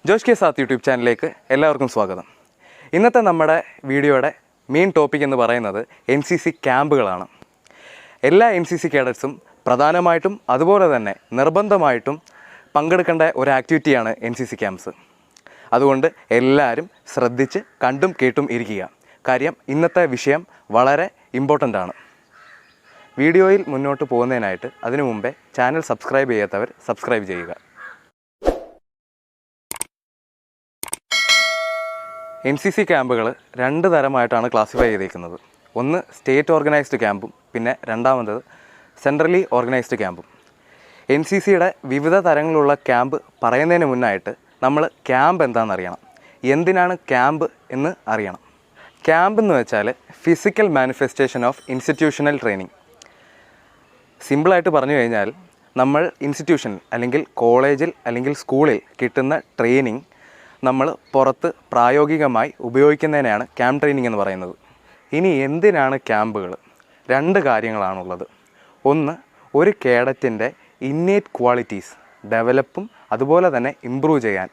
Josh K സാത്ത് YouTube ചാനലിലേക്ക് എല്ലാവർക്കും സ്വാഗതം. ഇന്നത്തെ നമ്മുടെ വീഡിയോയുടെ മെയിൻ ടോപ്പിക് എന്ന് പറയുന്നത് NCC ക്യാമ്പുകളാണ്. എല്ലാ NCC കേഡറ്റ്സും പ്രധാനമായിട്ടും അതുപോലെ തന്നെ നിർബന്ധമായിട്ടും പങ്കെടുക്കേണ്ട ഒരു ആക്ടിവിറ്റിയാണ് NCC ക്യാമ്പ്സ്. അതുകൊണ്ട് എല്ലാവരും ശ്രദ്ധിച്ച് കണ്ടും കേട്ടും ഇരിക്കുക. കാര്യം ഇന്നത്തെ വിഷയം വളരെ ഇമ്പോർട്ടൻ്റ് ആണ്. വീഡിയോയിൽ മുന്നോട്ട് പോകുന്നതിനായിട്ട് അതിനു മുമ്പേ ചാനൽ സബ്സ്ക്രൈബ് ചെയ്യാത്തവർ സബ്സ്ക്രൈബ് ചെയ്യുക. NCC ക്യാമ്പുകൾ രണ്ട് തരമായിട്ടാണ് ക്ലാസിഫൈ ചെയ്തിരിക്കുന്നത്. ഒന്ന് സ്റ്റേറ്റ് ഓർഗനൈസ്ഡ് ക്യാമ്പും പിന്നെ രണ്ടാമത് സെൻട്രലി ഓർഗനൈസ്ഡ് ക്യാമ്പും. NCCയുടെ വിവിധ തരങ്ങളുള്ള ക്യാമ്പ് പറയുന്നതിന് മുന്നായിട്ട് നമ്മൾ ക്യാമ്പ് എന്താണെന്ന് അറിയണം. എന്തിനാണ് ക്യാമ്പ് എന്ന് അറിയണം. ക്യാമ്പ് എന്ന് വെച്ചാൽ physical manifestation of institutional training. സിമ്പിളായിട്ട് പറഞ്ഞു കഴിഞ്ഞാൽ നമ്മൾ ഇൻസ്റ്റിറ്റ്യൂഷനിൽ അല്ലെങ്കിൽ കോളേജിൽ അല്ലെങ്കിൽ സ്കൂളിൽ കിട്ടുന്ന ട്രെയിനിങ് നമ്മൾ പുറത്ത് പ്രായോഗികമായി ഉപയോഗിക്കുന്നതിനെയാണ് ക്യാമ്പ് ട്രെയിനിങ് എന്ന് പറയുന്നത്. ഇനി എന്തിനാണ് ക്യാമ്പുകൾ? രണ്ട് കാര്യങ്ങളാണുള്ളത്. ഒന്ന്, ഒരു കേഡറ്റിൻ്റെ ഇന്നേറ്റ് ക്വാളിറ്റീസ് ഡെവലപ്പും അതുപോലെ തന്നെ ഇമ്പ്രൂവ് ചെയ്യാൻ.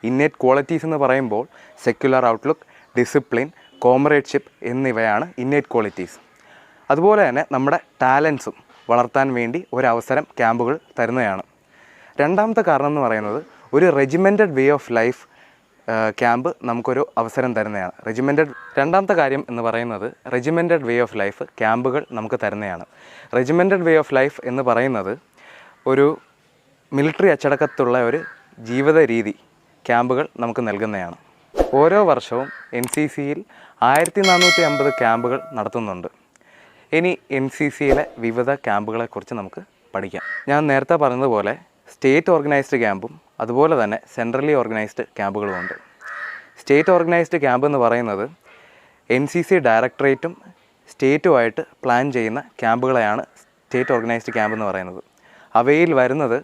ഇന്നേറ്റ് ക്വാളിറ്റീസ് എന്ന് പറയുമ്പോൾ സെക്യുലർ ഔട്ട്ലുക്ക്, ഡിസിപ്ലിൻ, കോമറേഡ്ഷിപ്പ് എന്നിവയാണ് ഇന്നേറ്റ് ക്വാളിറ്റീസ്. അതുപോലെ തന്നെ നമ്മുടെ ടാലൻസും വളർത്താൻ വേണ്ടി ഒരവസരം ക്യാമ്പുകൾ തരുന്നതാണ്. രണ്ടാമത്തെ കാരണം എന്ന് പറയുന്നത് ഒരു റെജിമെൻറ്റഡ് വേ ഓഫ് ലൈഫ് ക്യാമ്പ് നമുക്കൊരു അവസരം തരുന്നതാണ്. രണ്ടാമത്തെ കാര്യം എന്ന് പറയുന്നത് റെജിമെൻറ്റഡ് വേ ഓഫ് ലൈഫ് ക്യാമ്പുകൾ നമുക്ക് തരുന്നതാണ്. റെജിമെൻറ്റഡ് വേ ഓഫ് ലൈഫ് എന്ന് പറയുന്നത് ഒരു മിലിറ്ററി അച്ചടക്കത്തുള്ള ഒരു ജീവിത രീതി ക്യാമ്പുകൾ നമുക്ക് നൽകുന്നതാണ്. ഓരോ വർഷവും NCCയിൽ 1450 ക്യാമ്പുകൾ നടത്തുന്നുണ്ട്. ഇനി NCCയിലെ വിവിധ ക്യാമ്പുകളെക്കുറിച്ച് നമുക്ക് പഠിക്കാം. ഞാൻ നേരത്തെ പറഞ്ഞതുപോലെ സ്റ്റേറ്റ് ഓർഗനൈസ്ഡ് ക്യാമ്പും അതുപോലെ തന്നെ സെൻട്രലി ഓർഗനൈസ്ഡ് ക്യാമ്പുകളുമുണ്ട്. സ്റ്റേറ്റ് ഓർഗനൈസ്ഡ് ക്യാമ്പ് എന്ന് പറയുന്നത് NCC ഡയറക്ടറേറ്റും സ്റ്റേറ്റുമായിട്ട് പ്ലാൻ ചെയ്യുന്ന ക്യാമ്പുകളെയാണ് സ്റ്റേറ്റ് ഓർഗനൈസ്ഡ് ക്യാമ്പ് എന്ന് പറയുന്നത്. അവയിൽ വരുന്നത്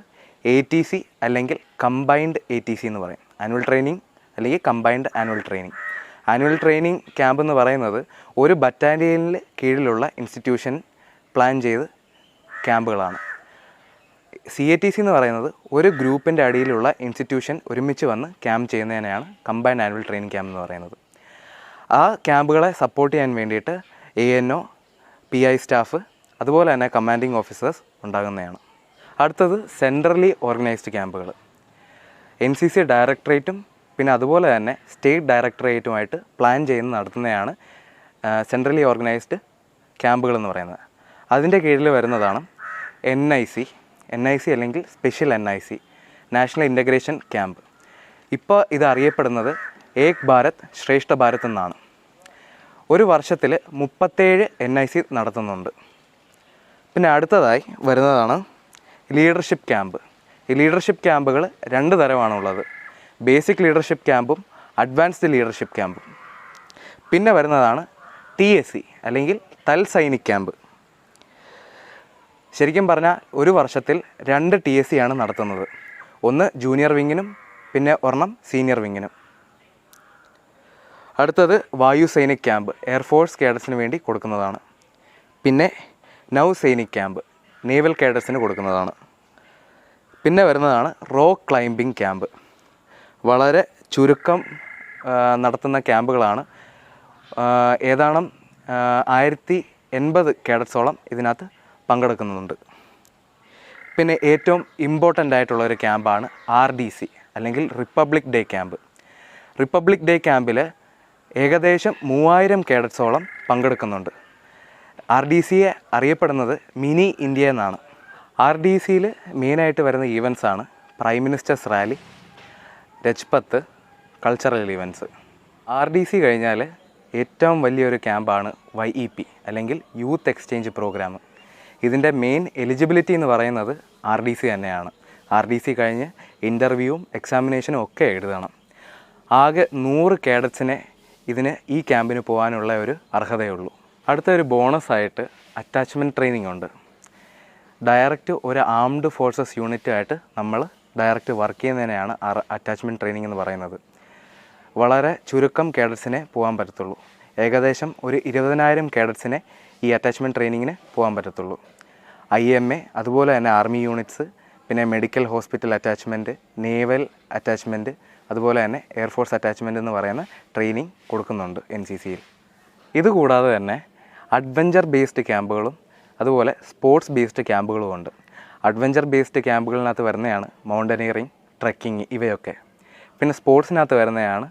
ATC അല്ലെങ്കിൽ കമ്പൈൻഡ് ATC എന്ന് പറയും. ആനുവൽ ട്രെയിനിങ് അല്ലെങ്കിൽ combined annual training. Annual training camp എന്ന് പറയുന്നത് ഒരു ബറ്റാലിയനിൽ കീഴിലുള്ള ഇൻസ്റ്റിറ്റ്യൂഷൻ പ്ലാൻ ചെയ്ത് ക്യാമ്പുകളാണ്. CATC എന്ന് പറയുന്നത് ഒരു ഗ്രൂപ്പിൻ്റെ അടിയിലുള്ള ഇൻസ്റ്റിറ്റ്യൂഷൻ ഒരുമിച്ച് വന്ന് ക്യാമ്പ് ചെയ്യുന്നതിനെയാണ് കമ്പൈൻഡ് ആനുവൽ ട്രെയിനിങ് ക്യാമ്പ് എന്ന് പറയുന്നത്. ആ ക്യാമ്പുകളെ സപ്പോർട്ട് ചെയ്യാൻ വേണ്ടിയിട്ട് ANO, PI സ്റ്റാഫ് അതുപോലെ തന്നെ കമാൻഡിങ് ഓഫീസേഴ്സ് ഉണ്ടാകുന്നതാണ്. അടുത്തത് സെൻട്രലി ഓർഗനൈസ്ഡ് ക്യാമ്പുകൾ. NCC ഡയറക്ടറേറ്റും പിന്നെ അതുപോലെ തന്നെ സ്റ്റേറ്റ് ഡയറക്ടറേറ്റുമായിട്ട് പ്ലാൻ ചെയ്ത് നടത്തുന്നതാണ് സെൻട്രലി ഓർഗനൈസ്ഡ് ക്യാമ്പുകൾ എന്ന് പറയുന്നത്. അതിൻ്റെ കീഴിൽ വരുന്നതാണ് NIC അല്ലെങ്കിൽ special NIC, national integration camp. ഇപ്പോൾ ഇത് അറിയപ്പെടുന്നത് ഏക് ഭാരത് ശ്രേഷ്ഠ ഭാരത് എന്നാണ്. ഒരു വർഷത്തിൽ 37 NIC നടത്തുന്നുണ്ട്. പിന്നെ അടുത്തതായി വരുന്നതാണ് ലീഡർഷിപ്പ് ക്യാമ്പ്. ഈ ലീഡർഷിപ്പ് ക്യാമ്പുകൾ രണ്ട് തരമാണുള്ളത്. ബേസിക് ലീഡർഷിപ്പ് ക്യാമ്പും അഡ്വാൻസ്ഡ് ലീഡർഷിപ്പ് ക്യാമ്പും. പിന്നെ വരുന്നതാണ് TSC അല്ലെങ്കിൽ തൽസൈനിക് ക്യാമ്പ്. ശരിക്കും പറഞ്ഞാൽ ഒരു വർഷത്തിൽ 2 TSC ആണ് നടത്തുന്നത്. ഒന്ന് ജൂനിയർ വിങ്ങിനും പിന്നെ ഒരെണ്ണം സീനിയർ വിങ്ങിനും. അടുത്തത് വായു സൈനിക് ക്യാമ്പ്, എയർഫോഴ്സ് കേഡറ്റ്സിന് വേണ്ടി കൊടുക്കുന്നതാണ്. പിന്നെ നൗ സൈനിക് ക്യാമ്പ്, നേവൽ കേഡറ്റ്സിന് കൊടുക്കുന്നതാണ്. പിന്നെ വരുന്നതാണ് റോക്ക് ക്ലൈംബിംഗ് ക്യാമ്പ്. വളരെ ചുരുക്കം നടത്തുന്ന ക്യാമ്പുകളാണ്. ഏതാണ്ട് 1080 കേഡറ്റ്സോളം ഇതിനകത്ത് പങ്കെടുക്കുന്നുണ്ട്. പിന്നെ ഏറ്റവും ഇമ്പോർട്ടൻ്റ് ആയിട്ടുള്ളൊരു ക്യാമ്പാണ് RDC അല്ലെങ്കിൽ republic day camp. Republic day ക്യാമ്പിൽ ഏകദേശം 3000 കേഡറ്റ്സോളം പങ്കെടുക്കുന്നുണ്ട്. RDCയെ അറിയപ്പെടുന്നത് മിനി ഇന്ത്യ എന്നാണ്. RDCയിൽ മെയിനായിട്ട് വരുന്ന ഈവൻസാണ് prime minister's rally, Rajpath, cultural events. RDC കഴിഞ്ഞാൽ ഏറ്റവും വലിയൊരു ക്യാമ്പാണ് YEP അല്ലെങ്കിൽ യൂത്ത് എക്സ്ചേഞ്ച് പ്രോഗ്രാം. ഇതിൻ്റെ മെയിൻ എലിജിബിലിറ്റി എന്ന് പറയുന്നത് RDC തന്നെയാണ്. RDC കഴിഞ്ഞ് ഇൻ്റർവ്യൂവും എക്സാമിനേഷനും ഒക്കെ എഴുതണം. ആകെ 100 കേഡറ്റ്സിനെ ഈ ക്യാമ്പിന് പോകാനുള്ള ഒരു അർഹതയുള്ളൂ. അടുത്തൊരു ബോണസായിട്ട് അറ്റാച്ച്മെൻറ്റ് ട്രെയിനിങ് ഉണ്ട്. ഡയറക്റ്റ് ഒരു ആംഡ് ഫോഴ്സസ് യൂണിറ്റുമായിട്ട് നമ്മൾ ഡയറക്റ്റ് വർക്ക് ചെയ്യുന്നതിനെയാണ് അറ്റാച്ച്മെൻറ്റ് ട്രെയിനിങ് എന്ന് പറയുന്നത്. വളരെ ചുരുക്കം കേഡറ്റ്സിനെ പോകാൻ പറ്റത്തുള്ളൂ. ഏകദേശം ഒരു 20,000 കേഡറ്റ്സിനെ ഈ അറ്റാച്ച്മെൻറ്റ് ട്രെയിനിങ്ങിന് പോകാൻ പറ്റത്തുള്ളൂ. IMA അതുപോലെ തന്നെ ആർമി യൂണിറ്റ്സ്, പിന്നെ medical hospital attachment, naval attachment, അതുപോലെ തന്നെ എയർഫോഴ്സ് അറ്റാച്ച്മെൻറ്റ് എന്ന് പറയുന്ന ട്രെയിനിങ് കൊടുക്കുന്നുണ്ട് NCCയിൽ. ഇതുകൂടാതെ തന്നെ അഡ്വഞ്ചർ ബേസ്ഡ് ക്യാമ്പുകളും അതുപോലെ സ്പോർട്സ് ബേസ്ഡ് ക്യാമ്പുകളും ഉണ്ട്. അഡ്വഞ്ചർ ബേസ്ഡ് ക്യാമ്പുകളിനകത്ത് വരുന്നതാണ് മൗണ്ടനിയറിങ്, ട്രെക്കിങ് ഇവയൊക്കെ. പിന്നെ സ്പോർട്സിനകത്ത് വരുന്നതാണ്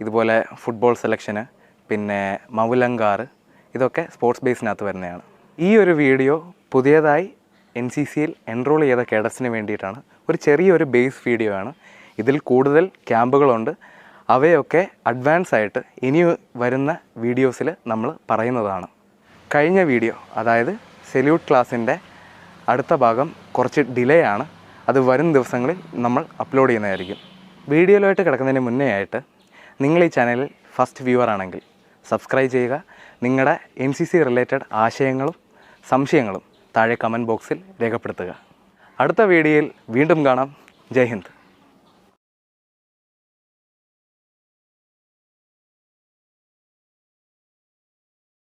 ഇതുപോലെ ഫുട്ബോൾ സെലക്ഷന്, പിന്നെ മൗലങ്കാർ, ഇതൊക്കെ സ്പോർട്സ് ബേസിനകത്ത് വരുന്നതാണ്. ഈ ഒരു വീഡിയോ പുതിയതായി NCCയിൽ എൻറോൾ ചെയ്ത കേഡറ്റ്സിന് വേണ്ടിയിട്ടാണ്. ഒരു ചെറിയൊരു ബേസ് വീഡിയോ ആണ്. ഇതിൽ കൂടുതൽ ക്യാമ്പുകളുണ്ട്. അവയൊക്കെ അഡ്വാൻസ് ആയിട്ട് ഇനി വരുന്ന വീഡിയോസിൽ നമ്മൾ പറയുന്നതാണ്. കഴിഞ്ഞ വീഡിയോ, അതായത് സെല്യൂട്ട് ക്ലാസ്സിൻ്റെ അടുത്ത ഭാഗം കുറച്ച് ഡിലേ ആണ്. അത് വരും ദിവസങ്ങളിൽ നമ്മൾ അപ്ലോഡ് ചെയ്യുന്നതായിരിക്കും. വീഡിയോയിലായിട്ട് കിടക്കുന്നതിന് മുന്നേ ആയിട്ട് നിങ്ങൾ ഈ ചാനലിൽ ഫസ്റ്റ് വ്യൂവർ ആണെങ്കിൽ സബ്സ്ക്രൈബ് ചെയ്യുക. നിങ്ങളുടെ NCC റിലേറ്റഡ് ആശയങ്ങളും സംശയങ്ങളും താഴെ കമൻറ്റ് ബോക്സിൽ രേഖപ്പെടുത്തുക. അടുത്ത വീഡിയോയിൽ വീണ്ടും കാണാം. ജയ് ഹിന്ദ്.